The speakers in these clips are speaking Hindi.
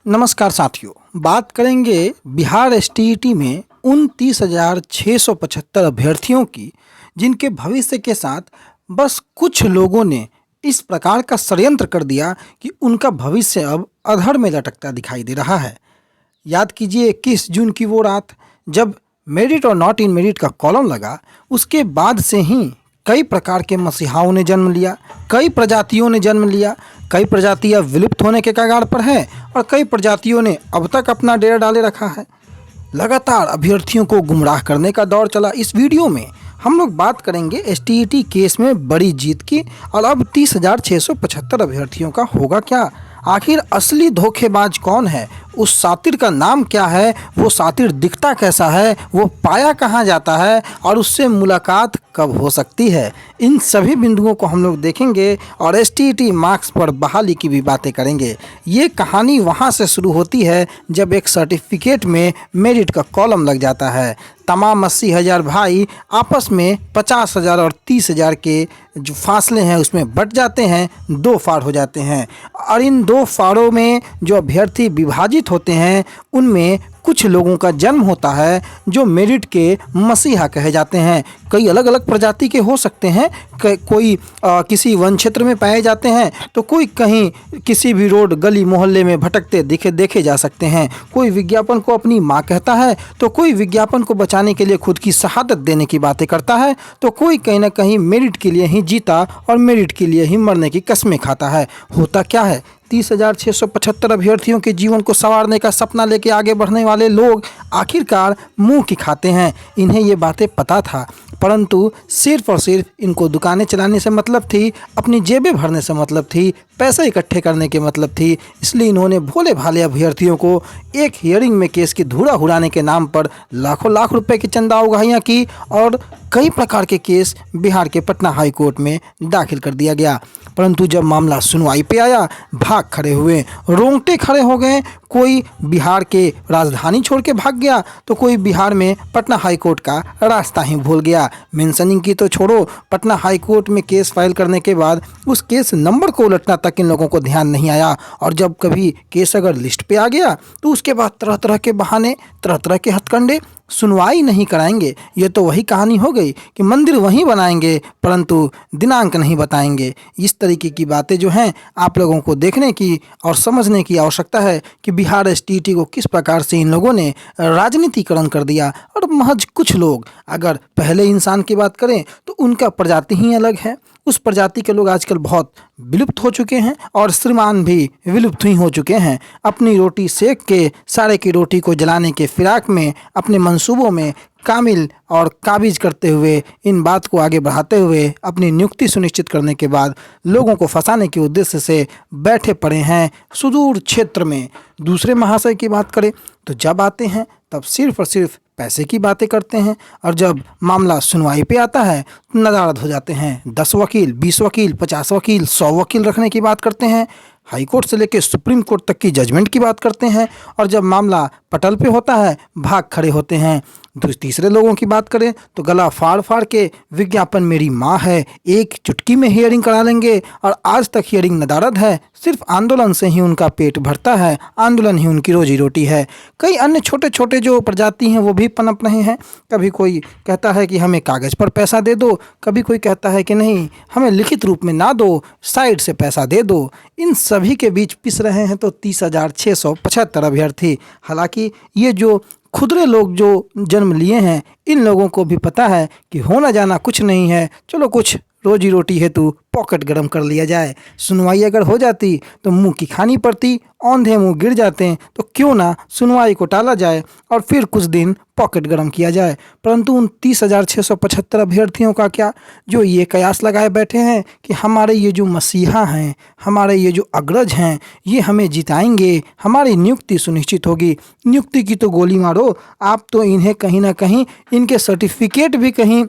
नमस्कार साथियों, बात करेंगे बिहार एसटीईटी में उन 30,675 अभ्यर्थियों की जिनके भविष्य के साथ बस कुछ लोगों ने इस प्रकार का षड्यंत्र कर दिया कि उनका भविष्य अब अधर में लटकता दिखाई दे रहा है। याद कीजिए 21 जून की वो रात जब मेरिट और नॉट इन मेरिट का कॉलम लगा, उसके बाद से ही कई प्रकार के मसीहाओं ने जन्म लिया, कई प्रजातियों ने जन्म लिया, कई प्रजातियां विलुप्त होने के कगार पर हैं और कई प्रजातियों ने अब तक अपना डेरा डाले रखा है। लगातार अभ्यर्थियों को गुमराह करने का दौर चला। इस वीडियो में हम लोग बात करेंगे एसटीईटी केस में बड़ी जीत की और अब 30,675 अभ्यर्थियों का होगा क्या। आखिर असली धोखेबाज कौन है, उस सातिर का नाम क्या है, वो सातिर दिखता कैसा है, वो पाया कहाँ जाता है और उससे मुलाकात कब हो सकती है। इन सभी बिंदुओं को हम लोग देखेंगे और एसटीईटी मार्क्स पर बहाली की भी बातें करेंगे। ये कहानी वहाँ से शुरू होती है जब एक सर्टिफिकेट में मेरिट का कॉलम लग जाता है। तमाम 80,000 भाई आपस में 50,000 और 30,000 के जो फासले हैं उसमें बट जाते हैं, दो फाड़ हो जाते हैं और इन दो फाड़ों में जो अभ्यर्थी विभाजित होते हैं उनमें कुछ लोगों का जन्म होता है जो मेरिट के मसीहा कहे जाते हैं। कई अलग अलग प्रजाति के हो सकते हैं, कोई किसी वन क्षेत्र में पाए जाते हैं तो कोई कहीं किसी भी रोड गली मोहल्ले में भटकते देखे जा सकते हैं। कोई विज्ञापन को अपनी माँ कहता है तो कोई विज्ञापन को बचाने के लिए खुद की शहादत देने की बातें करता है तो कोई कहीं ना कहीं मेरिट के लिए ही जीता और मेरिट के लिए ही मरने की कस्में खाता है। होता क्या है, 30,675 अभ्यर्थियों के जीवन को संवारने का सपना लेके आगे बढ़ने वाले लोग आखिरकार मुंह की खाते हैं। इन्हें ये बातें पता था, परंतु सिर्फ और सिर्फ इनको दुकानें चलाने से मतलब थी, अपनी जेबें भरने से मतलब थी, पैसे इकट्ठे करने के मतलब थी। इसलिए इन्होंने भोले भाले अभ्यर्थियों को एक हियरिंग में केस की धूड़ा उड़ाने के नाम पर लाखों लाख रुपए की चंदा उगाहियाँ की और कई प्रकार के केस बिहार के पटना हाई कोर्ट में दाखिल कर दिया गया। परंतु जब मामला सुनवाई पे आया, भाग खड़े हुए, रोंगटे खड़े हो गए। कोई बिहार के राजधानी छोड़ के भाग गया तो कोई बिहार में पटना हाई कोर्ट का रास्ता ही भूल गया। मेंशनिंग की तो छोड़ो, पटना हाई कोर्ट में केस फाइल करने के बाद उस केस नंबर को उलटना तक इन लोगों को ध्यान नहीं आया और जब कभी केस अगर लिस्ट पे आ गया तो उसके बाद तरह तरह के बहाने, तरह तरह के हथकंडे, सुनवाई नहीं कराएंगे। ये तो वही कहानी हो गई कि मंदिर वहीं बनाएंगे परंतु दिनांक नहीं बताएंगे। इस तरीके की बातें जो हैं आप लोगों को देखने की और समझने की आवश्यकता है कि बिहार एसटीईटी को किस प्रकार से इन लोगों ने राजनीतिकरण कर दिया। और महज कुछ लोग, अगर पहले इंसान की बात करें तो उनका प्रजाति ही अलग है। उस प्रजाति के लोग आजकल बहुत विलुप्त हो चुके हैं और श्रीमान भी विलुप्त ही हो चुके हैं। अपनी रोटी सेक के सारे की रोटी को जलाने के फिराक में, अपने मंसूबों में कामिल और काबिज करते हुए, इन बात को आगे बढ़ाते हुए अपनी नियुक्ति सुनिश्चित करने के बाद लोगों को फंसाने के उद्देश्य से बैठे पड़े हैं सुदूर क्षेत्र में। दूसरे महाशय की बात करें तो जब आते हैं तब सिर्फ और सिर्फ पैसे की बातें करते हैं और जब मामला सुनवाई पे आता है नदारद हो जाते हैं। 10 वकील, 20 वकील, 50 वकील, 100 वकील रखने की बात करते हैं। हाई कोर्ट से लेकर सुप्रीम कोर्ट तक की जजमेंट की बात करते हैं और जब मामला पटल पे होता है भाग खड़े होते हैं। तीसरे लोगों की बात करें तो गला फाड़ फाड़ के विज्ञापन मेरी माँ है, एक चुटकी में हियरिंग करा लेंगे और आज तक हियरिंग नदारद है। सिर्फ आंदोलन से ही उनका पेट भरता है, आंदोलन ही उनकी रोजी रोटी है। कई अन्य छोटे छोटे जो प्रजाति हैं वो भी पनप रहे हैं। कभी कोई कहता है कि हमें कागज़ पर पैसा दे दो, कभी कोई कहता है कि नहीं हमें लिखित रूप में ना दो, साइड से पैसा दे दो। इन सभी के बीच पिस रहे हैं तो 30,675 अभ्यर्थी। हालांकि ये जो खुदरे लोग जो जन्म लिए हैं इन लोगों को भी पता है कि होना जाना कुछ नहीं है, चलो कुछ रोजी रोटी हेतु पॉकेट गरम कर लिया जाए। सुनवाई अगर हो जाती तो मुंह की खानी पड़ती, औंधे मुंह गिर जाते हैं तो क्यों ना सुनवाई को टाला जाए और फिर कुछ दिन पॉकेट गरम किया जाए। परंतु उन 30,675 अभ्यर्थियों का क्या, जो ये कयास लगाए बैठे हैं कि हमारे ये जो मसीहा हैं, हमारे ये जो अग्रज हैं, ये हमें जिताएंगे, हमारी नियुक्ति सुनिश्चित होगी। नियुक्ति की तो गोली मारो आप, तो इन्हें कहीं ना कहीं इनके सर्टिफिकेट भी कहीं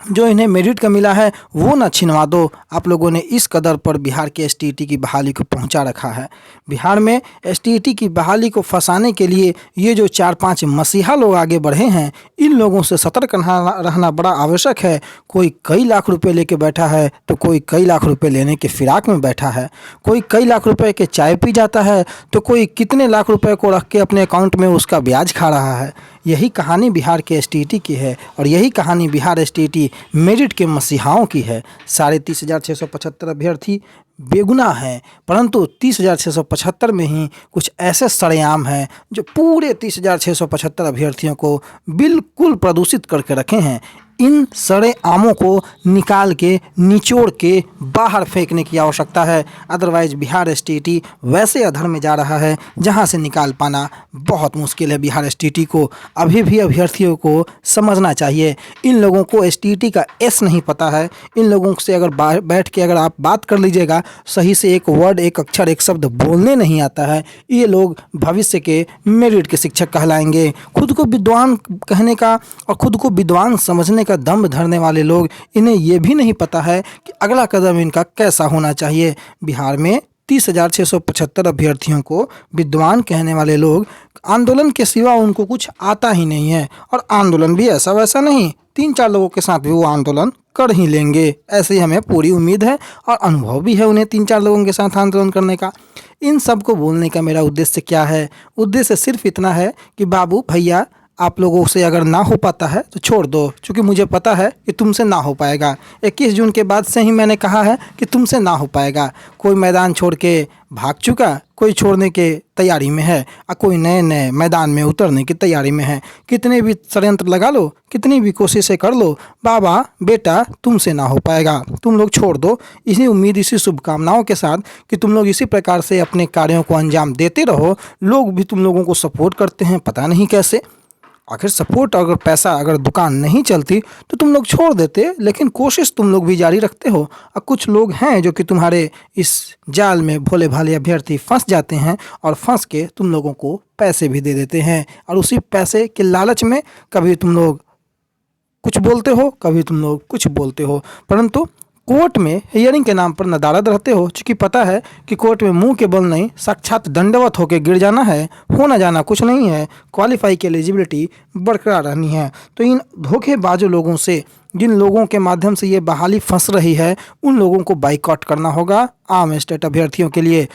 जो इन्हें मेरिट का मिला है वो ना छिनवा दो। आप लोगों ने इस कदर पर बिहार के एसटीईटी की बहाली को पहुंचा रखा है। बिहार में एसटीईटी की बहाली को फंसाने के लिए ये जो 4-5 मसीहा लोग आगे बढ़े हैं, इन लोगों से सतर्क रहना बड़ा आवश्यक है। कोई कई लाख रुपए लेके बैठा है तो कोई कई लाख रुपए लेने के फिराक में बैठा है। कोई कई लाख रुपए के चाय पी जाता है तो कोई कितने लाख रुपए को रख के अपने अकाउंट में उसका ब्याज खा रहा है। यही कहानी बिहार के एसटीईटी की है और यही कहानी बिहार एसटीईटी मेरिट के मसीहाओं की है। 30,675 अभ्यर्थी बेगुनाह हैं, परंतु 30,675 में ही कुछ ऐसे सरेआम हैं जो पूरे 30,675 अभ्यर्थियों को बिल्कुल प्रदूषित करके रखे हैं। इन सरेआमों को निकाल के निचोड़ के बाहर फेंकने की आवश्यकता है। अदरवाइज बिहार एसटीईटी वैसे अधर में जा रहा है जहां से निकाल पाना बहुत मुश्किल है। बिहार एसटीईटी को अभी भी अभ्यर्थियों को समझना चाहिए। इन लोगों को एसटीईटी का एस नहीं पता है। इन लोगों से अगर बैठ के अगर आप बात कर लीजिएगा, सही से एक वर्ड, एक अक्षर, एक शब्द बोलने नहीं आता है, ये लोग भविष्य के मेरिट के शिक्षक कहलाएंगे। खुद को विद्वान कहने का और खुद को विद्वान समझने का दम धरने वाले लोग, इन्हें ये भी नहीं पता है कि अगला कदम इनका कैसा होना चाहिए। बिहार में 30,675 अभ्यर्थियों को विद्वान कहने वाले लोग, आंदोलन के सिवा उनको कुछ आता ही नहीं है। और आंदोलन भी ऐसा वैसा नहीं, 3-4 लोगों के साथ भी वो आंदोलन कर ही लेंगे, ऐसे ही हमें पूरी उम्मीद है और अनुभव भी है उन्हें 3-4 लोगों के साथ आंदोलन करने का। इन सब को बोलने का मेरा उद्देश्य क्या है? उद्देश्य सिर्फ इतना है कि बाबू भैया, आप लोगों से अगर ना हो पाता है तो छोड़ दो, क्योंकि मुझे पता है कि तुमसे ना हो पाएगा। 21 जून के बाद से ही मैंने कहा है कि तुमसे ना हो पाएगा। कोई मैदान छोड़ के भाग चुका, कोई छोड़ने के तैयारी में है और कोई नए नए मैदान में उतरने की तैयारी में है। कितने भी षड्यंत्र लगा लो, कितनी भी कोशिशें कर लो, बाबा बेटा तुमसे ना हो पाएगा, तुम लोग छोड़ दो। इसी उम्मीद, इसी शुभकामनाओं के साथ कि तुम लोग इसी प्रकार से अपने कार्यों को अंजाम देते रहो। लोग भी तुम लोगों को सपोर्ट करते हैं, पता नहीं कैसे। आखिर सपोर्ट, अगर पैसा, अगर दुकान नहीं चलती तो तुम लोग छोड़ देते, लेकिन कोशिश तुम लोग भी जारी रखते हो। और कुछ लोग हैं जो कि तुम्हारे इस जाल में भोले भाले अभ्यर्थी फंस जाते हैं और फंस के तुम लोगों को पैसे भी दे देते हैं। और उसी पैसे के लालच में कभी तुम लोग कुछ बोलते हो, कभी तुम लोग कुछ बोलते हो, परंतु कोर्ट में हियरिंग के नाम पर नदारद रहते हो। चूँकि पता है कि कोर्ट में मुंह के बल नहीं, साक्षात दंडवत होकर गिर जाना है, होना जाना कुछ नहीं है, क्वालिफाई की एलिजिबिलिटी बरकरार रहनी है। तो इन धोखेबाजों लोगों से, जिन लोगों के माध्यम से ये बहाली फंस रही है, उन लोगों को बाइकआउट करना होगा। आम स्टेट अभ्यर्थियों के लिए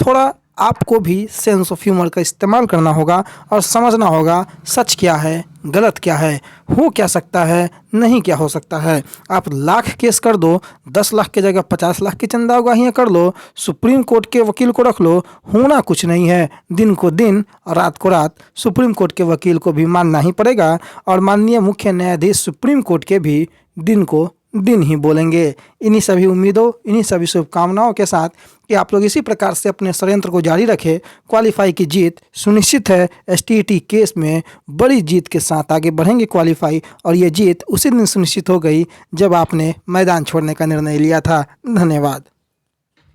थोड़ा आपको भी सेंस ऑफ ह्यूमर का इस्तेमाल करना होगा और समझना होगा सच क्या है, गलत क्या है, हो क्या सकता है, नहीं क्या हो सकता है। आप लाख केस कर दो, 10 लाख की जगह 50 लाख की चंदा उगाहियाँ कर लो, सुप्रीम कोर्ट के वकील को रख लो, होना कुछ नहीं है। दिन को दिन और रात को रात सुप्रीम कोर्ट के वकील को भी मानना ही पड़ेगा और माननीय मुख्य न्यायाधीश सुप्रीम कोर्ट के भी दिन को दिन ही बोलेंगे। इन्हीं सभी उम्मीदों, इन्हीं सभी शुभकामनाओं के साथ कि आप लोग इसी प्रकार से अपने षड्यंत्र को जारी रखें। क्वालिफाई की जीत सुनिश्चित है। एसटीईटी केस में बड़ी जीत के साथ आगे बढ़ेंगे क्वालिफाई, और ये जीत उसी दिन सुनिश्चित हो गई जब आपने मैदान छोड़ने का निर्णय लिया था। धन्यवाद।